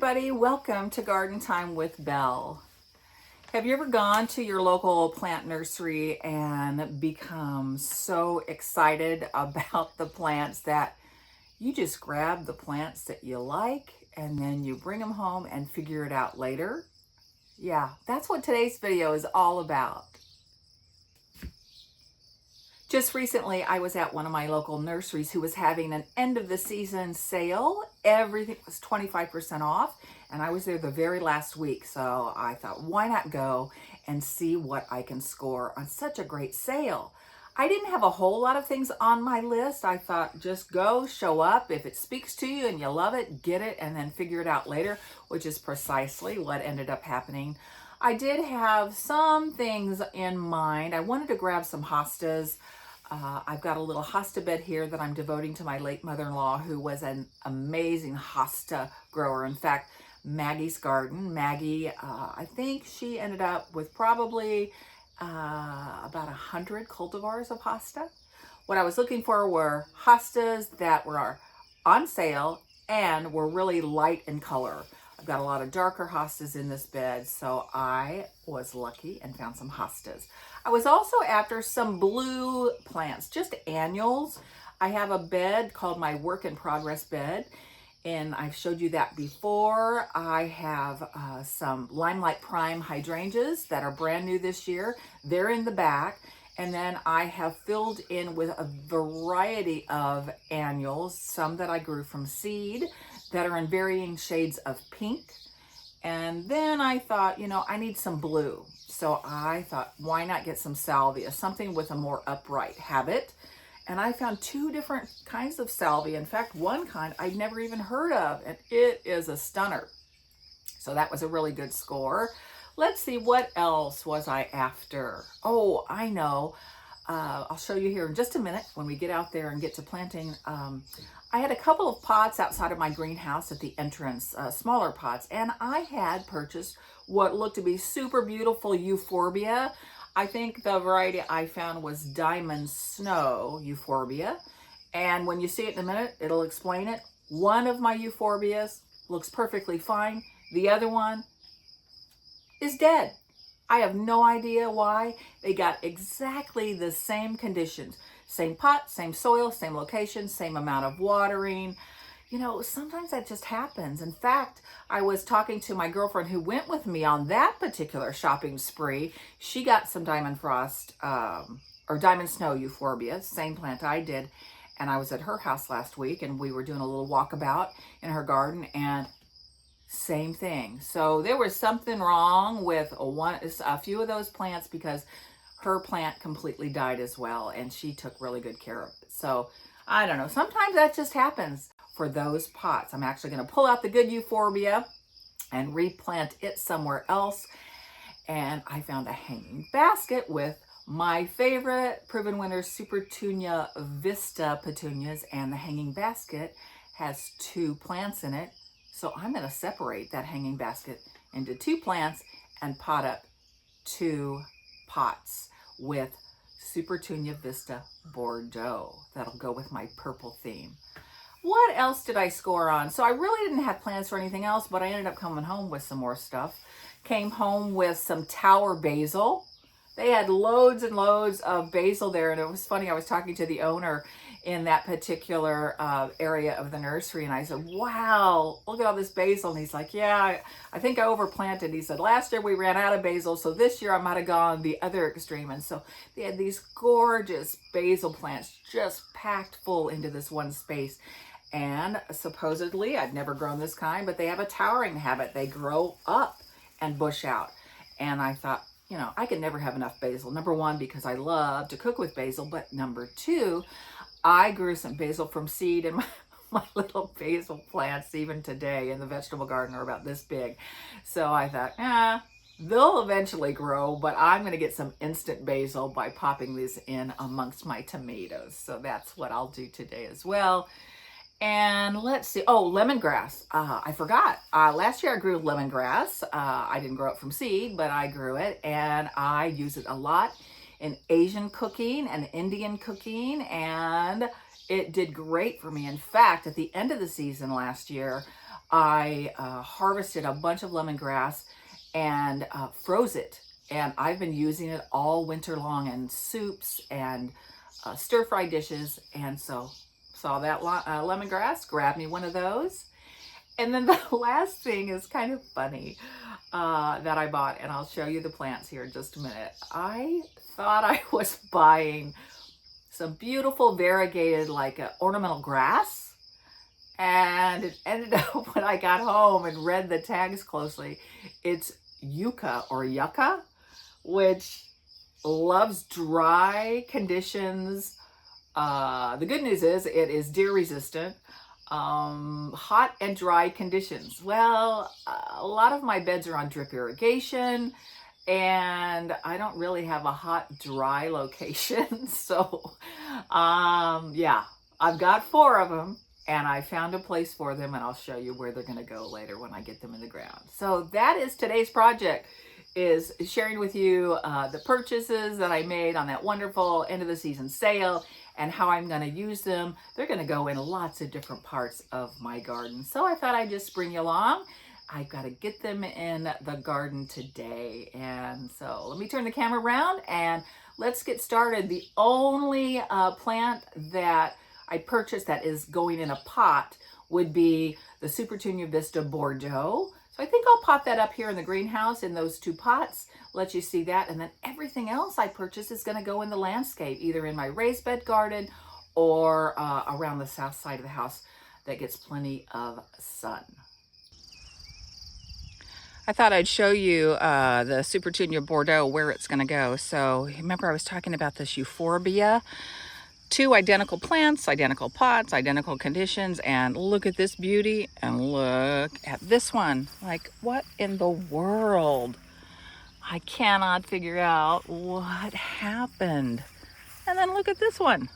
everybody, welcome to Garden Time with Belle. Have you ever gone to your local plant nursery and become so excited about the plants that you just grab the plants that you like and then you bring them home and figure it out later? Yeah, that's what today's video is all about. Just recently, I was at one of my local nurseries who was having an end of the season sale. Everything was 25% off, and I was there the very last week. So I thought, why not go and see what I can score on such a great sale? I didn't have a whole lot of things on my list. I thought, just go, show up. If it speaks to you and you love it, get it, and then figure it out later, which is precisely what ended up happening. I did have some things in mind. I wanted to grab some hostas. I've got a little hosta bed here that I'm devoting to my late mother-in-law, who was an amazing hosta grower. In fact, Maggie's garden. Maggie, I think she ended up with probably about 100 cultivars of hosta. What I was looking for were hostas that were on sale and were really light in color. I've got a lot of darker hostas in this bed, so I was lucky and found some hostas. I was also after some blue plants, just annuals. I have a bed called my work in progress bed, and I've showed you that before. I have some Limelight Prime hydrangeas that are brand new this year. They're in the back. And then I have filled in with a variety of annuals, some that I grew from seed that are in varying shades of pink. And then I thought, I need some blue. So I thought, why not get some salvia, something with a more upright habit. And I found two different kinds of salvia. In fact, one kind I'd never even heard of, and it is a stunner. So that was a really good score. Let's see, what else was I after? Oh, I know. I'll show you here in just a minute when we get out there and get to planting. I had a couple of pots outside of my greenhouse at the entrance, smaller pots, and I had purchased what looked to be super beautiful euphorbia. I think the variety I found was Diamond Snow euphorbia. And when you see it in a minute, it'll explain it. One of my euphorbias looks perfectly fine. The other one is dead. I have no idea why. They got exactly the same conditions. Same pot, same soil, same location, same amount of watering. Sometimes that just happens. In fact, I was talking to my girlfriend who went with me on that particular shopping spree. She got some Diamond Frost or Diamond Snow euphorbia, same plant I did. And I was at her house last week and we were doing a little walkabout in her garden, and same thing. So there was something wrong with a few of those plants because her plant completely died as well, and she took really good care of it. So I don't know. Sometimes that just happens for those pots. I'm actually going to pull out the good euphorbia and replant it somewhere else. And I found a hanging basket with my favorite Proven Winners Super Tunia Vista petunias, and the hanging basket has two plants in it. So I'm going to separate that hanging basket into two plants and pot up two pots with Super Tunia Vista Bordeaux. That'll go with my purple theme. What else did I score on? So I really didn't have plans for anything else, but I ended up coming home with some more stuff. Came home with some tower basil. They had loads and loads of basil there, and it was funny. I was talking to the owner in that particular area of the nursery, and I said, wow, look at all this basil. And he's like, yeah, I think I overplanted. He said, last year we ran out of basil, so this year I might have gone the other extreme. And so they had these gorgeous basil plants just packed full into this one space. And supposedly, I'd never grown this kind, but they have a towering habit. They grow up and bush out. And I thought, I could never have enough basil. Number one, because I love to cook with basil, but number two, I grew some basil from seed, and my little basil plants, even today in the vegetable garden, are about this big. So I thought, they'll eventually grow, but I'm going to get some instant basil by popping these in amongst my tomatoes. So that's what I'll do today as well. And let's see. Oh, lemongrass. I forgot. Last year I grew lemongrass. I didn't grow it from seed, but I grew it, and I use it a lot in Asian cooking and Indian cooking, and it did great for me. In fact, at the end of the season last year, I harvested a bunch of lemongrass and froze it. And I've been using it all winter long in soups and stir-fry dishes. And so saw that lemongrass, grabbed me one of those. And then the last thing is kind of funny that I bought, and I'll show you the plants here in just a minute. I thought I was buying some beautiful variegated like ornamental grass, and it ended up when I got home and read the tags closely, it's yucca or yucca, which loves dry conditions. The good news is it is deer resistant. Hot and dry conditions. Well, a lot of my beds are on drip irrigation, and I don't really have a hot, dry location. So, yeah, I've got 4 of them, and I found a place for them, and I'll show you where they're going to go later when I get them in the ground. So that is today's project, is sharing with you the purchases that I made on that wonderful end of the season sale and how I'm going to use them. They're going to go in lots of different parts of my garden. So I thought I'd just bring you along. I've got to get them in the garden today. And so let me turn the camera around and let's get started. The only plant that I purchased that is going in a pot would be the Supertunia Vista Bordeaux. So I think I'll pot that up here in the greenhouse in those 2 pots, let you see that. And then everything else I purchase is going to go in the landscape, either in my raised bed garden or around the south side of the house that gets plenty of sun. I thought I'd show you the Supertunia Bordeaux, where it's going to go. So remember I was talking about this euphorbia. 2 identical plants, identical pots, identical conditions, and look at this beauty, and look at this one. Like, what in the world? I cannot figure out what happened. And then look at this one.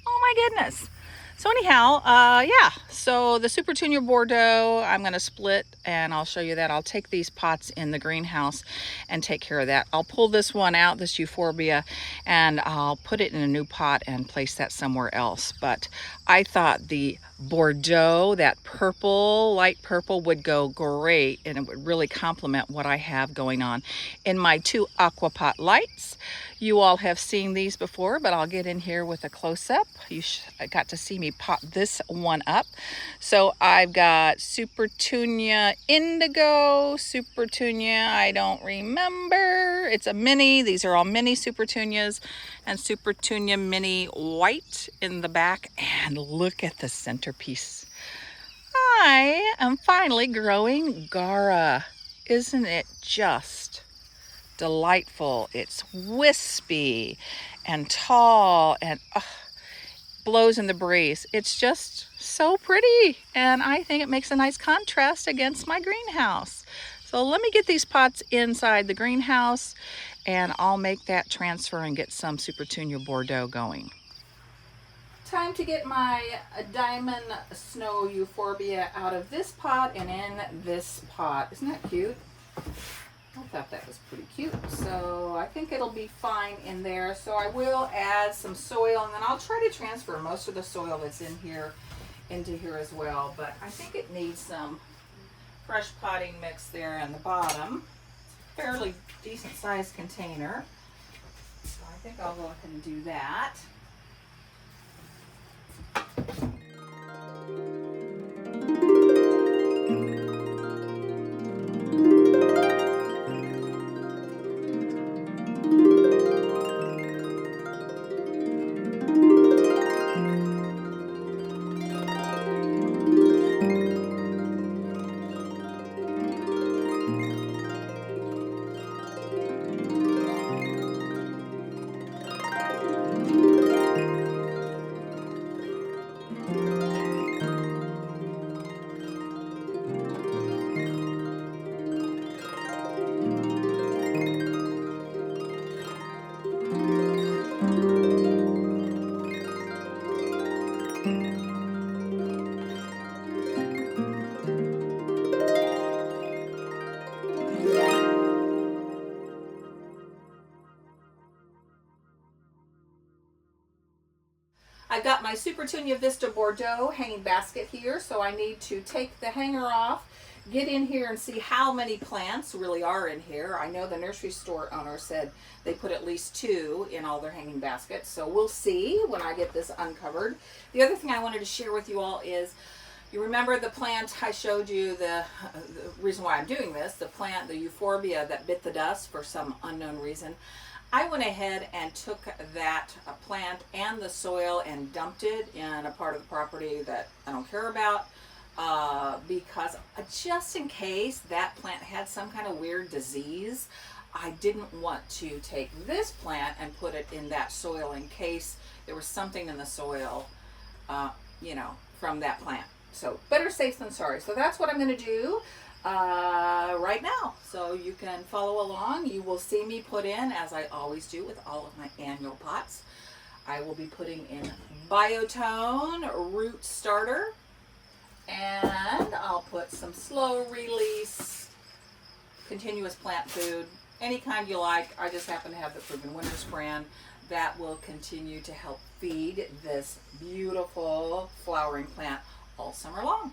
Oh my goodness. So anyhow, yeah, so the Supertunia Bordeaux, I'm going to split, and I'll show you that. I'll take these pots in the greenhouse and take care of that. I'll pull this one out, this euphorbia, and I'll put it in a new pot and place that somewhere else. But I thought the Bordeaux, that purple, light purple, would go great, and it would really complement what I have going on in my 2 aquapot lights. You all have seen these before, but I'll get in here with a close-up. You got to see me pot this one up. So I've got Supertunia Indigo, Supertunia, I don't remember. It's a mini. These are all mini Supertunias, and Supertunia Mini White in the back. And look at the centerpiece. I am finally growing Gaura. Isn't it just delightful? It's wispy and tall and blows in the breeze. It's just so pretty, and I think it makes a nice contrast against my greenhouse. So let me get these pots inside the greenhouse, and I'll make that transfer and get some Supertunia Bordeaux going. Time to get my Diamond Snow Euphorbia out of this pot and in this pot. Isn't that cute? I thought that was pretty cute, so I think it'll be fine in there. So I will add some soil, and then I'll try to transfer most of the soil that's in here into here as well. But I think it needs some fresh potting mix there on the bottom. It's a fairly decent sized container, so I think I'll go ahead and do that. I've got my Supertunia Vista Bordeaux hanging basket here, so I need to take the hanger off, get in here and see how many plants really are in here. I know the nursery store owner said they put at least 2 in all their hanging baskets, so we'll see when I get this uncovered. The other thing I wanted to share with you all is, you remember the plant I showed you, the reason why I'm doing this, the plant, the euphorbia that bit the dust for some unknown reason. I went ahead and took that plant and the soil and dumped it in a part of the property that I don't care about, because just in case that plant had some kind of weird disease, I didn't want to take this plant and put it in that soil in case there was something in the soil, you know, from that plant. So better safe than sorry. So that's what I'm going to do right now. So you can follow along. You will see me put in, as I always do with all of my annual pots, I will be putting in Biotone Root Starter, and I'll put some slow release continuous plant food, any kind you like. I just happen to have the Proven Winners brand that will continue to help feed this beautiful flowering plant all summer long.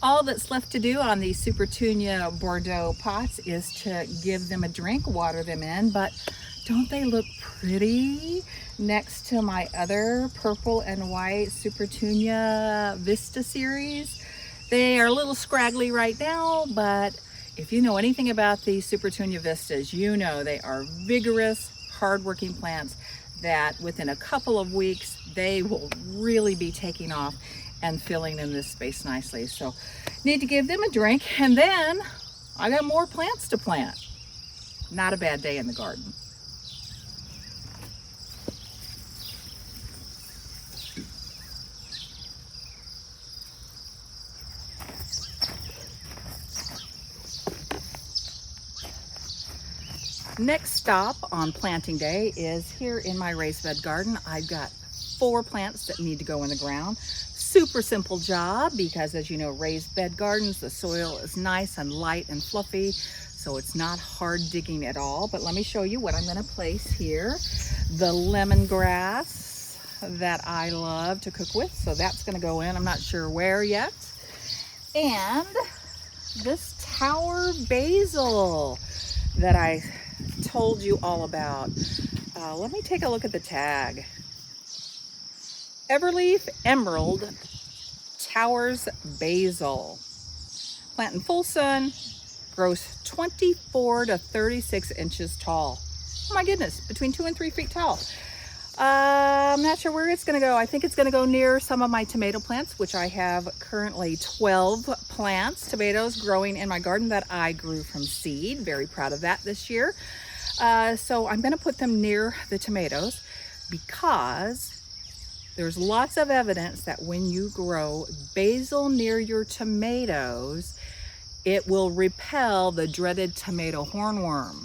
All that's left to do on these Supertunia Bordeaux pots is to give them a drink, water them in, but don't they look pretty next to my other purple and white Supertunia Vista series? They are a little scraggly right now, but if you know anything about these Supertunia Vistas, you know they are vigorous, hardworking plants that within a couple of weeks, they will really be taking off and filling in this space nicely. So need to give them a drink, and then I got more plants to plant. Not a bad day in the garden. Next stop on planting day is here in my raised bed garden. I've got 4 plants that need to go in the ground. Super simple job because, as you know, raised bed gardens, the soil is nice and light and fluffy, so it's not hard digging at all. But let me show you what I'm going to place here. The lemongrass that I love to cook with, so that's going to go in. I'm not sure where yet. And this tower basil that I told you all about. Let me take a look at the tag. Everleaf Emerald Towers Basil. Plant in full sun, grows 24 to 36 inches tall. Oh my goodness, between 2 and 3 feet tall. I'm not sure where it's going to go. I think it's going to go near some of my tomato plants, which I have currently 12 plants, tomatoes growing in my garden that I grew from seed. Very proud of that this year. So I'm going to put them near the tomatoes because there's lots of evidence that when you grow basil near your tomatoes, it will repel the dreaded tomato hornworm.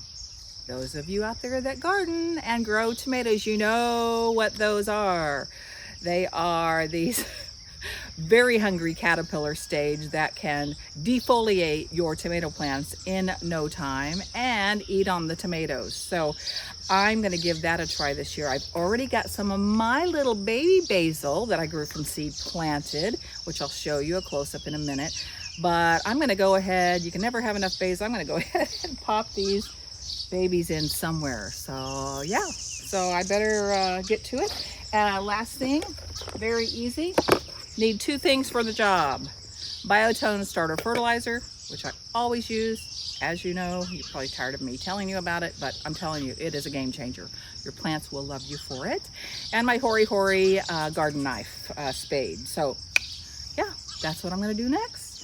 Those of you out there that garden and grow tomatoes, you know what those are. They are these very hungry caterpillar stage that can defoliate your tomato plants in no time and eat on the tomatoes. So I'm going to give that a try this year. I've already got some of my little baby basil that I grew from seed planted, which I'll show you a close-up in a minute. But I'm going to go ahead, you can never have enough basil, I'm going to go ahead and pop these babies in somewhere. So yeah, so I better get to it. Last thing, very easy. Need 2 things for the job. Biotone starter fertilizer, which I always use. As you know, you're probably tired of me telling you about it, but I'm telling you, it is a game changer. Your plants will love you for it. And my Hori Hori garden knife spade. So yeah, that's what I'm gonna do next.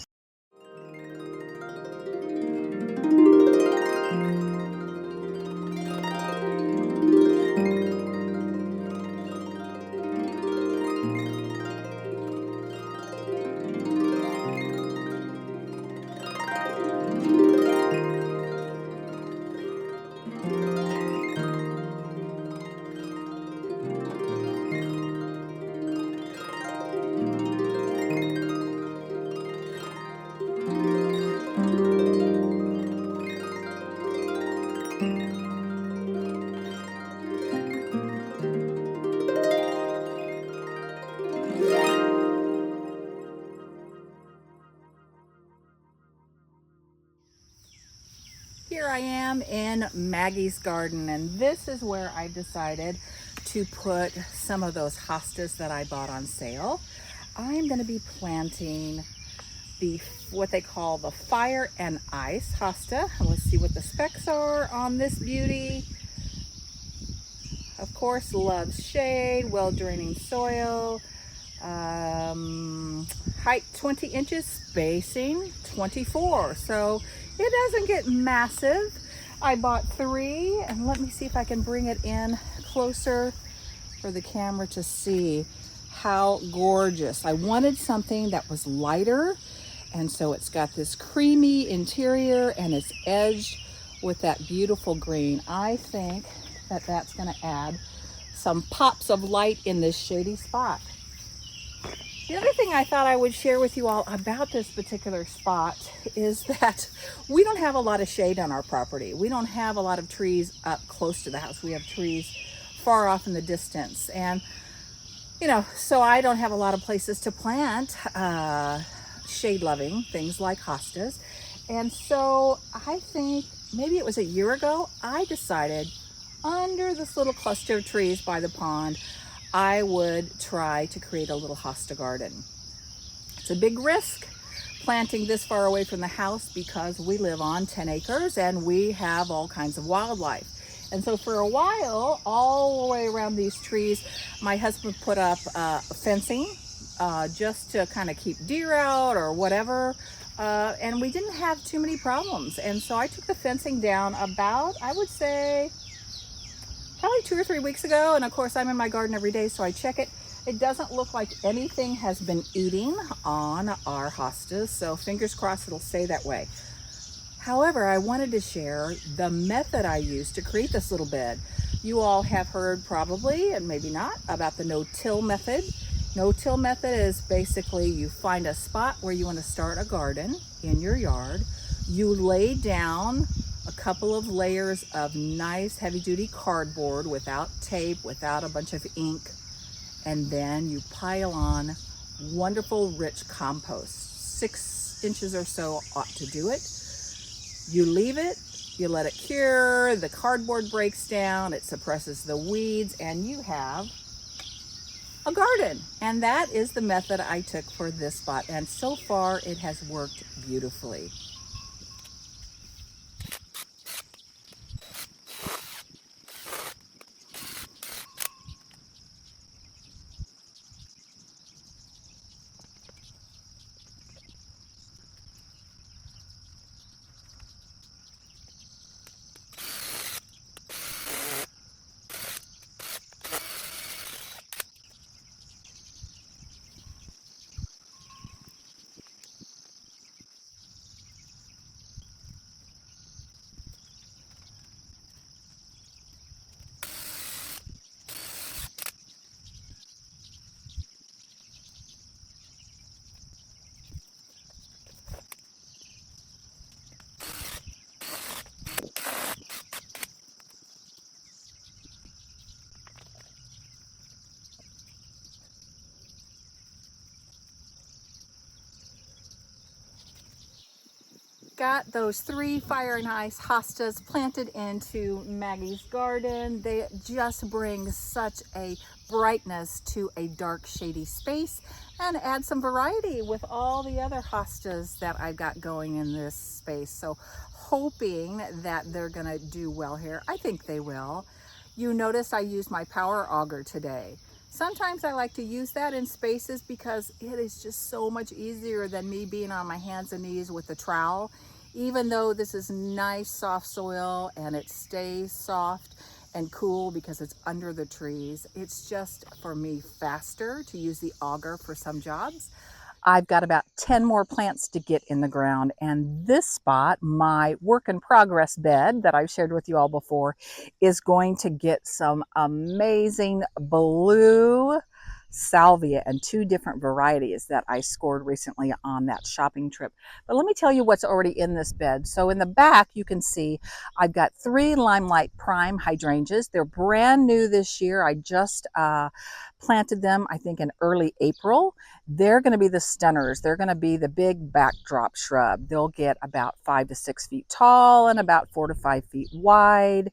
Here I am in Maggie's garden, and this is where I decided to put some of those hostas that I bought on sale. I'm going to be planting the what they call the fire and ice hosta. Let's see what the specs are on this beauty. Of course, loves shade, well draining soil, height 20 inches, spacing 24. So it doesn't get massive. I bought 3, and let me see if I can bring it in closer for the camera to see how gorgeous. I wanted something that was lighter, and so it's got this creamy interior and it's edged with that beautiful green. I think that that's going to add some pops of light in this shady spot. The other thing I thought I would share with you all about this particular spot is that we don't have a lot of shade on our property. We don't have a lot of trees up close to the house. We have trees far off in the distance. And, you know, so I don't have a lot of places to plant shade-loving things like hostas. And so I think maybe it was a year ago, I decided under this little cluster of trees by the pond, I would try to create a little hosta garden. It's a big risk planting this far away from the house because we live on 10 acres and we have all kinds of wildlife. And so for a while, all the way around these trees, my husband put up fencing just to kind of keep deer out or whatever. And we didn't have too many problems. And so I took the fencing down about, I would say, probably 2 or 3 weeks ago. And of course, I'm in my garden every day, so I check it. It doesn't look like anything has been eating on our hostas, so fingers crossed it'll stay that way. However, I wanted to share the method I used to create this little bed. You all have heard probably, and maybe not, about the no-till method. No-till method is basically you find a spot where you want to start a garden in your yard. You lay down a couple of layers of nice heavy-duty cardboard without tape, without a bunch of ink, and then you pile on wonderful rich compost. 6 inches or so ought to do it. You leave it, you let it cure, the cardboard breaks down, it suppresses the weeds, and you have a garden. And that is the method I took for this spot, and so far it has worked beautifully. got those 3 fire and ice hostas planted into Maggie's garden. They just bring such a brightness to a dark, shady space and add some variety with all the other hostas that I've got going in this space. So hoping that they're gonna do well here. I think they will. You notice I used my power auger today. Sometimes I like to use that in spaces because it is just so much easier than me being on my hands and knees with the trowel. Even though this is nice soft soil and it stays soft and cool because it's under the trees, it's just for me faster to use the auger for some jobs. I've got about 10 more plants to get in the ground, and this spot, my work in progress bed that I've shared with you all before, is going to get some amazing blue salvia and 2 different varieties that I scored recently on that shopping trip. But let me tell you what's already in this bed. So in the back you can see I've got 3 Limelight Prime hydrangeas. They're brand new this year. I just planted them, I think, in early April. They're going to be the stunners. They're going to be the big backdrop shrub. They'll get about 5 to 6 feet tall and about 4 to 5 feet wide,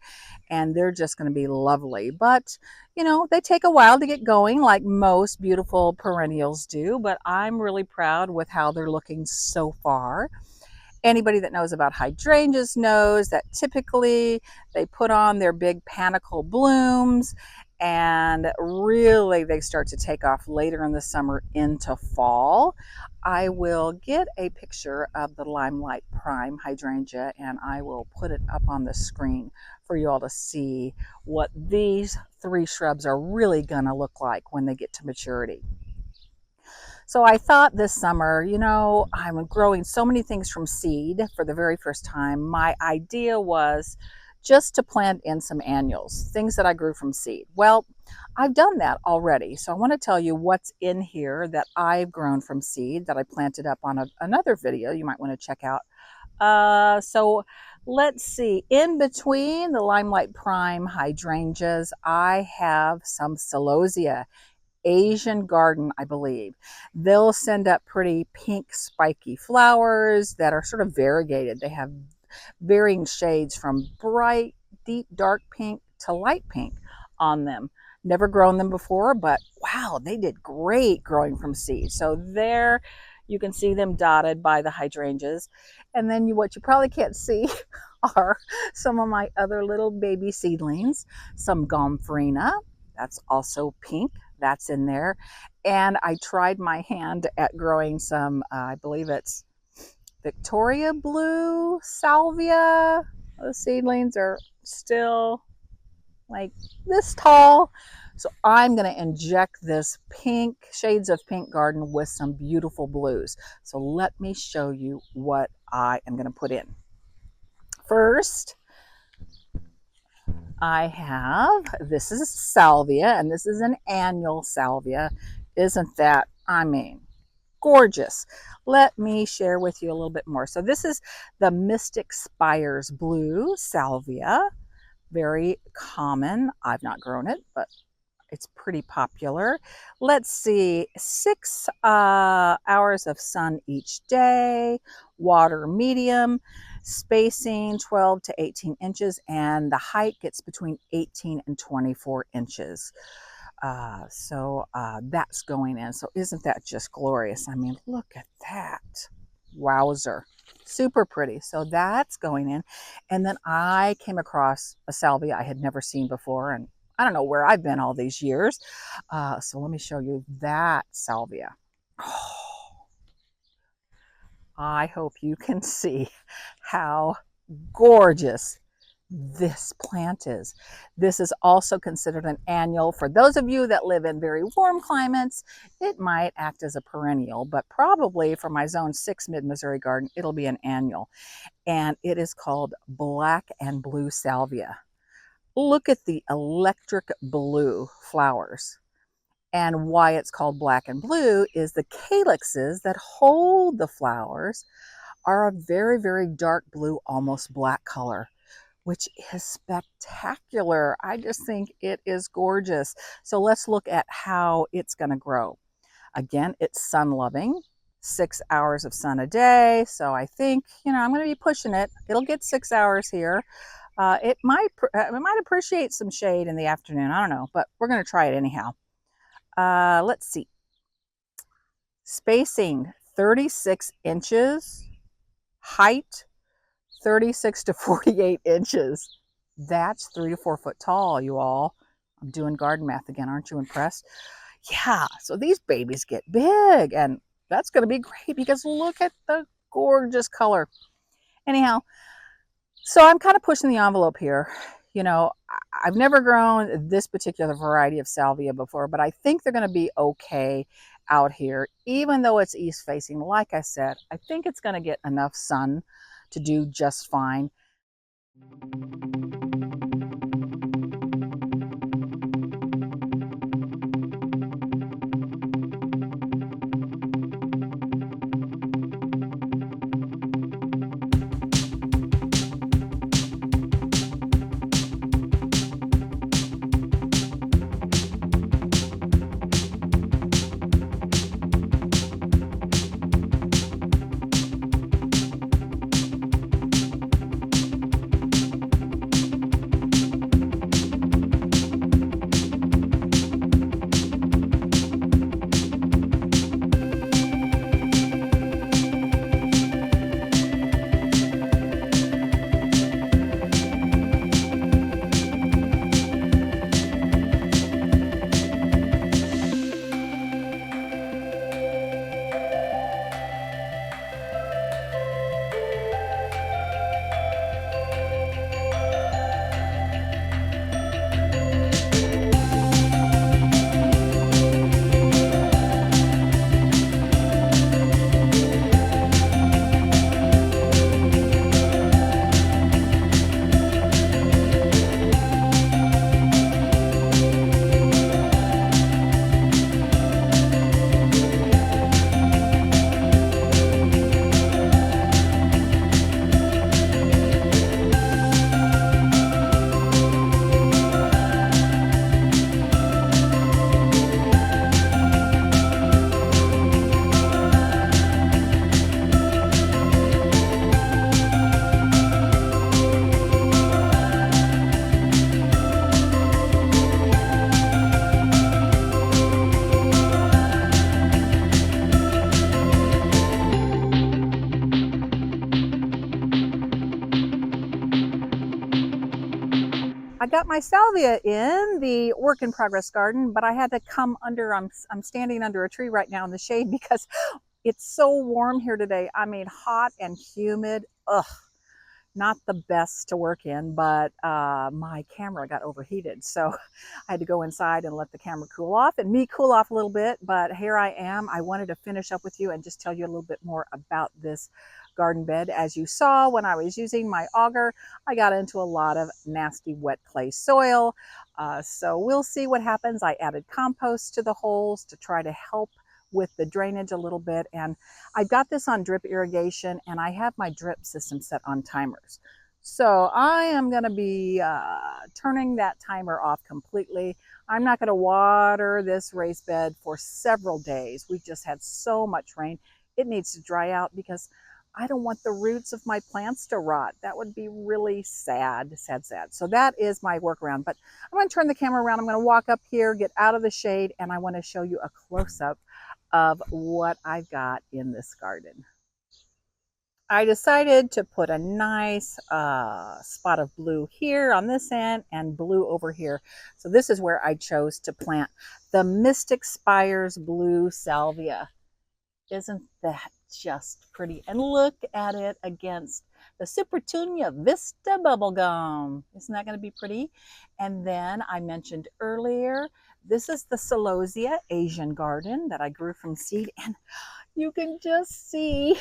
and they're just going to be lovely. But you know, they take a while to get going, like most beautiful perennials do, but I'm really proud with how they're looking so far. Anybody that knows about hydrangeas knows that typically they put on their big panicle blooms, and really they start to take off later in the summer into fall. I will get a picture of the Limelight Prime hydrangea and I will put it up on the screen for you all to see what these 3 shrubs are really gonna look like when they get to maturity. So I thought this summer, you know, I'm growing so many things from seed for the very first time. My idea was just to plant in some annuals, things that I grew from seed. Well, I've done that already. So I want to tell you what's in here that I've grown from seed that I planted up on another video you might want to check out. So let's see, in between the Limelight Prime hydrangeas, I have some celosia. Asian Garden, I believe. They'll send up pretty pink spiky flowers that are sort of variegated. They have varying shades from bright, deep, dark pink to light pink on them. Never grown them before, but wow, they did great growing from seed. So there you can see them dotted by the hydrangeas. And then what you probably can't see are some of my other little baby seedlings. Some Gomphrena, that's also pink. That's in there. And I tried my hand at growing some, I believe it's Victoria Blue Salvia. The seedlings are still like this tall. So I'm going to inject this pink, shades of pink garden with some beautiful blues. So let me show you what I am going to put in. First, I have, this is salvia, and this is an annual salvia. Isn't that, I mean, gorgeous. Let me share with you a little bit more. So this is the Mystic Spires Blue Salvia. Very common. I've not grown it, but it's pretty popular. Let's see, 6 hours of sun each day, water medium, spacing 12 to 18 inches, and the height gets between 18 and 24 inches. So that's going in. So isn't that just glorious? I mean, look at that. Wowzer. Super pretty. So that's going in. And then I came across a salvia I had never seen before, and I don't know where I've been all these years. So let me show you that salvia. Oh, I hope you can see how gorgeous this plant is. This is also considered an annual. For those of you that live in very warm climates, it might act as a perennial, but probably for my Zone 6 Mid-Missouri garden, it'll be an annual. And it is called Black and Blue Salvia. Look at the electric blue flowers. And why it's called black and blue is the calyxes that hold the flowers are a very, very dark blue, almost black color, which is spectacular. I just think it is gorgeous. So let's look at how it's going to grow. Again, it's sun loving. 6 hours of sun a day. So I think, I'm going to be pushing it. It'll get 6 hours here. It might appreciate some shade in the afternoon. I don't know, but we're going to try it anyhow. Let's see. Spacing 36 inches, height 36 to 48 inches. That's 3 to 4 foot tall, you all. I'm doing garden math again. Aren't you impressed? Yeah, so these babies get big, and that's going to be great because look at the gorgeous color. Anyhow, so I'm kind of pushing the envelope here. I've never grown this particular variety of salvia before, but I think they're going to be okay out here, even though it's east facing. Like I said, I think it's going to get enough sun to do just fine. I got my salvia in the work in progress garden, but I had to come under, I'm standing under a tree right now in the shade because it's so warm here today. I mean, hot and humid. Ugh, not the best to work in, but my camera got overheated. So I had to go inside and let the camera cool off and me cool off a little bit. But here I am. I wanted to finish up with you and just tell you a little bit more about this garden bed. As you saw when I was using my auger, I got into a lot of nasty wet clay soil. So we'll see what happens. I added compost to the holes to try to help with the drainage a little bit, and I got this on drip irrigation, and I have my drip system set on timers. So I am going to be turning that timer off completely. I'm not going to water this raised bed for several days. We've just had so much rain. It needs to dry out because I don't want the roots of my plants to rot. That would be really sad, sad, sad. So that is my workaround. But I'm going to turn the camera around. I'm going to walk up here, get out of the shade, and I want to show you a close-up of what I've got in this garden. I decided to put a nice spot of blue here on this end and blue over here. So this is where I chose to plant the Mystic Spires Blue Salvia. Isn't that just pretty? And look at it against the Supertunia Vista Bubblegum. Isn't that going to be pretty? And then I mentioned earlier, this is the Celosia Asian garden that I grew from seed. And you can just see,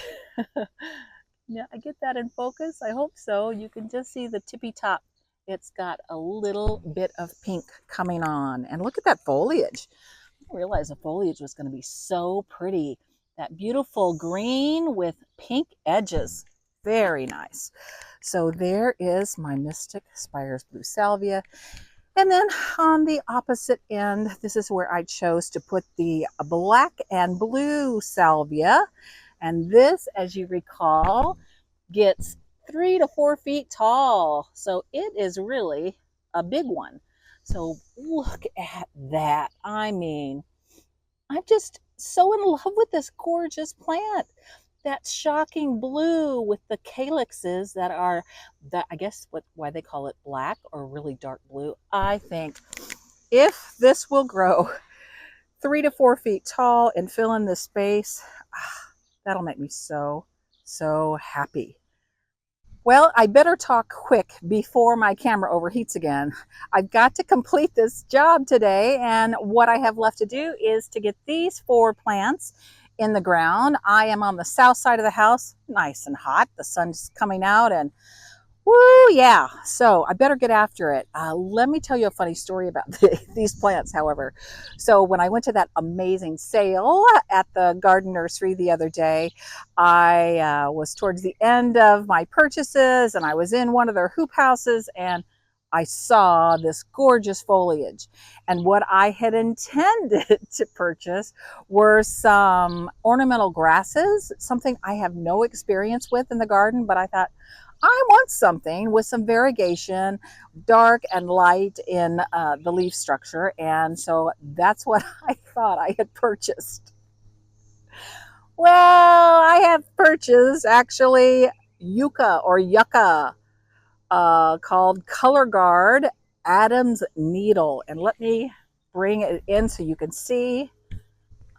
yeah, I get that in focus. I hope so. You can just see the tippy top. It's got a little bit of pink coming on. And look at that foliage. I didn't realize the foliage was going to be so pretty. That beautiful green with pink edges. Very nice. So there is my Mystic Spires Blue Salvia. And then on the opposite end, this is where I chose to put the black and blue salvia. And this, as you recall, gets 3 to 4 feet tall. So it is really a big one. So look at that. I mean, I'm just so in love with this gorgeous plant. That shocking blue with the calyxes that are, that I guess why they call it black or really dark blue. I think if this will grow 3 to 4 feet tall and fill in this space, that'll make me so, so happy. Well, I better talk quick before my camera overheats again. I've got to complete this job today, and what I have left to do is to get these 4 plants in the ground. I am on the south side of the house, nice and hot. The sun's coming out and woo, yeah. So I better get after it. Let me tell you a funny story about these plants, however. So when I went to that amazing sale at the garden nursery the other day, I was towards the end of my purchases and I was in one of their hoop houses and I saw this gorgeous foliage. And what I had intended to purchase were some ornamental grasses, something I have no experience with in the garden, but I thought, I want something with some variegation, dark and light in the leaf structure. And so that's what I thought I had purchased. Well, I have purchased actually yucca or yucca called Color Guard Adam's Needle. And let me bring it in so you can see.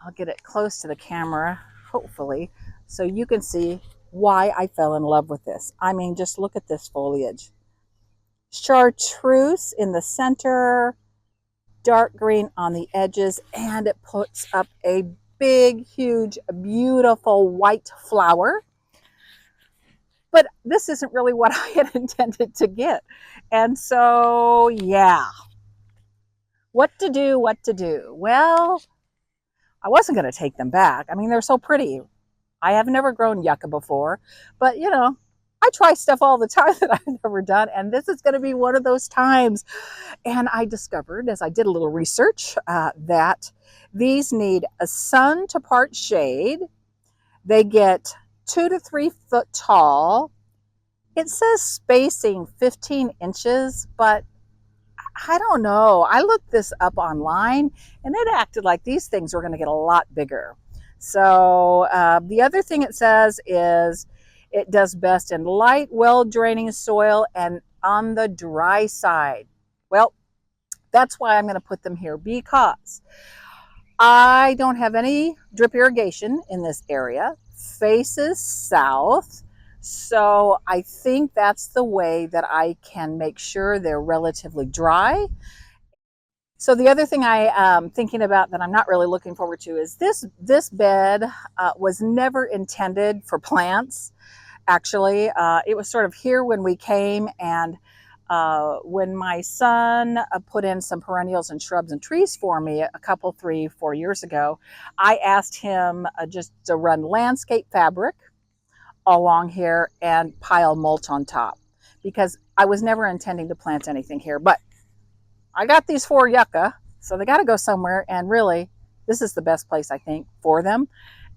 I'll get it close to the camera, hopefully, so you can see why I fell in love with this. I mean, just look at this foliage. Chartreuse in the center, dark green on the edges, and it puts up a big, huge, beautiful white flower. But this isn't really what I had intended to get. And so, yeah. What to do, what to do? Well, I wasn't going to take them back. I mean, they're so pretty. I have never grown yucca before, but you know, I try stuff all the time that I've never done, and this is going to be one of those times. And I discovered, as I did a little research, that these need a sun to part shade. They get 2 to 3 foot tall. It says spacing 15 inches, but I don't know. I looked this up online, and it acted like these things were going to get a lot bigger. So the other thing it says is it does best in light, well-draining soil and on the dry side. Well, that's why I'm going to put them here, because I don't have any drip irrigation in this area. Faces south. So I think that's the way that I can make sure they're relatively dry. So the other thing I am thinking about that I'm not really looking forward to is this bed was never intended for plants. Actually, it was sort of here when we came, and when my son put in some perennials and shrubs and trees for me a couple, 3-4 years ago, I asked him just to run landscape fabric along here and pile mulch on top, because I was never intending to plant anything here. But I got these 4 yucca, so they got to go somewhere, and really, this is the best place, I think, for them.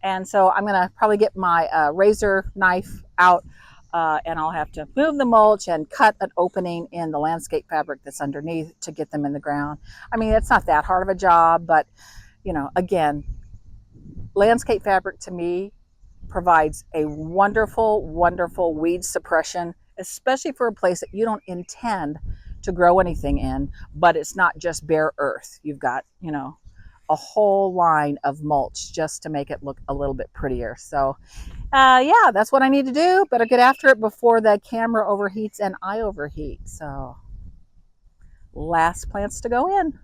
And so I'm going to probably get my razor knife out, and I'll have to move the mulch and cut an opening in the landscape fabric that's underneath to get them in the ground. I mean, it's not that hard of a job, but, you know, again, landscape fabric to me provides a wonderful, wonderful weed suppression, especially for a place that you don't intend to grow anything in, but it's not just bare earth. You've got, you know, a whole line of mulch just to make it look a little bit prettier. So yeah, that's what I need to do. Better get after it before the camera overheats and I overheat. So last plants to go in.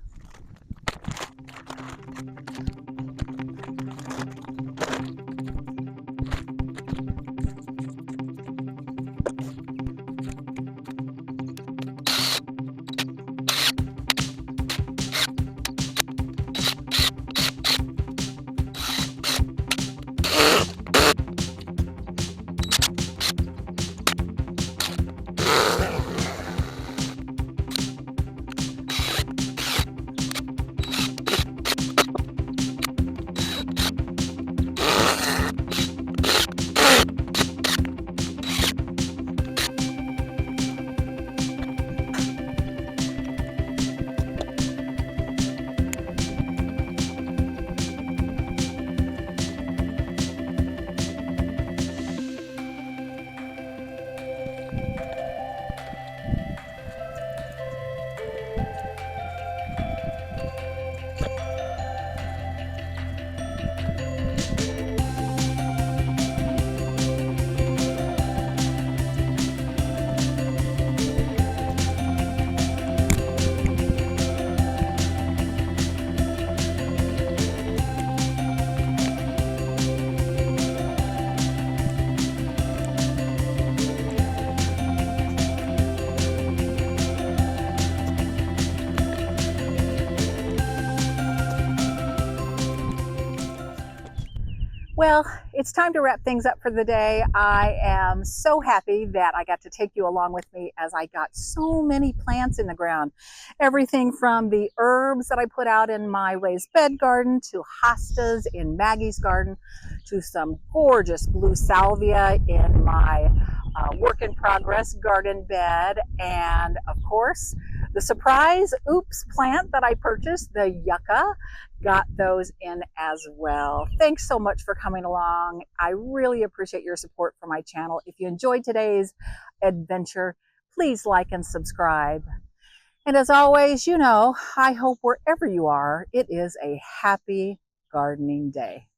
Well, it's time to wrap things up for the day. I am so happy that I got to take you along with me as I got so many plants in the ground. Everything from the herbs that I put out in my raised bed garden to hostas in Maggie's garden to some gorgeous blue salvia in my work in progress garden bed. And of course, the surprise oops plant that I purchased, the yucca, got those in as well. Thanks so much for coming along. I really appreciate your support for my channel. If you enjoyed today's adventure, please like and subscribe. And as always, I hope wherever you are, it is a happy gardening day.